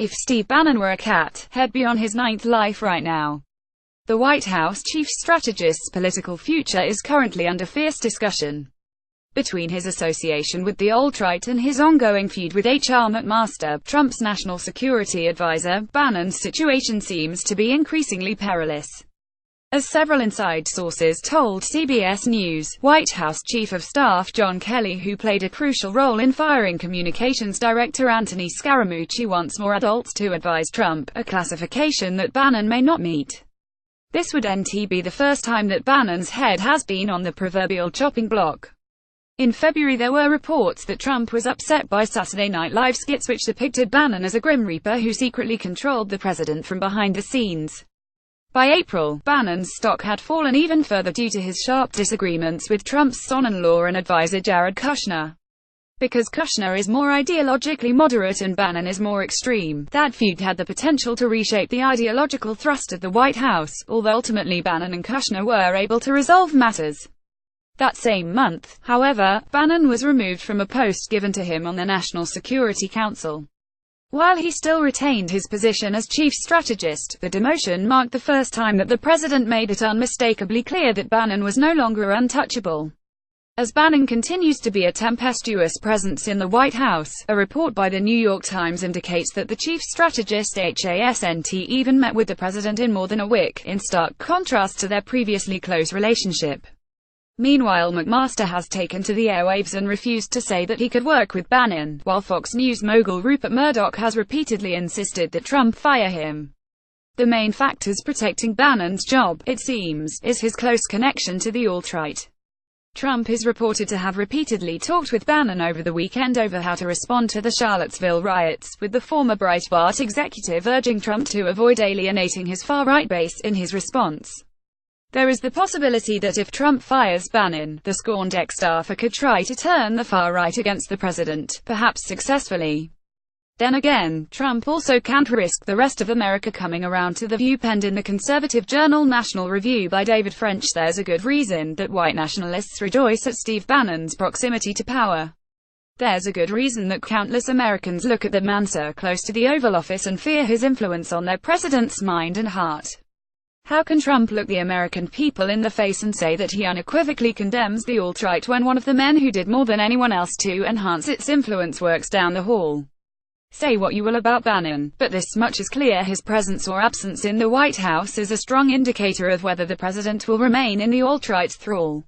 If Steve Bannon were a cat, he'd be on his 9th life right now. The White House chief strategist's political future is currently under fierce discussion. Between his association with the alt-right and his ongoing feud with H.R. McMaster, Trump's national security advisor, Bannon's situation seems to be increasingly perilous. As several inside sources told CBS News, White House Chief of Staff John Kelly, who played a crucial role in firing Communications Director Anthony Scaramucci, wants more adults to advise Trump, a classification that Bannon may not meet. This would be the first time that Bannon's head has been on the proverbial chopping block. In February there were reports that Trump was upset by Saturday Night Live skits which depicted Bannon as a Grim Reaper who secretly controlled the president from behind the scenes. By April, Bannon's stock had fallen even further due to his sharp disagreements with Trump's son-in-law and advisor Jared Kushner. Because Kushner is more ideologically moderate and Bannon is more extreme, that feud had the potential to reshape the ideological thrust of the White House, although ultimately Bannon and Kushner were able to resolve matters. That same month, however, Bannon was removed from a post given to him on the National Security Council. While he still retained his position as chief strategist, the demotion marked the first time that the president made it unmistakably clear that Bannon was no longer untouchable. As Bannon continues to be a tempestuous presence in the White House, a report by the New York Times indicates that the chief strategist hasn't even met with the president in more than a week, in stark contrast to their previously close relationship. Meanwhile, McMaster has taken to the airwaves and refused to say that he could work with Bannon, while Fox News mogul Rupert Murdoch has repeatedly insisted that Trump fire him. The main factors protecting Bannon's job, it seems, is his close connection to the alt-right. Trump is reported to have repeatedly talked with Bannon over the weekend over how to respond to the Charlottesville riots, with the former Breitbart executive urging Trump to avoid alienating his far-right base in his response. There is the possibility that if Trump fires Bannon, the scorned ex-staffer could try to turn the far right against the president, perhaps successfully. Then again, Trump also can't risk the rest of America coming around to the view penned in the conservative journal National Review by David French. There's a good reason that white nationalists rejoice at Steve Bannon's proximity to power. There's a good reason that countless Americans look at the man so close to the Oval Office and fear his influence on their president's mind and heart. How can Trump look the American people in the face and say that he unequivocally condemns the alt-right when one of the men who did more than anyone else to enhance its influence works down the hall? Say what you will about Bannon, but this much is clear: his presence or absence in the White House is a strong indicator of whether the president will remain in the alt-right's thrall.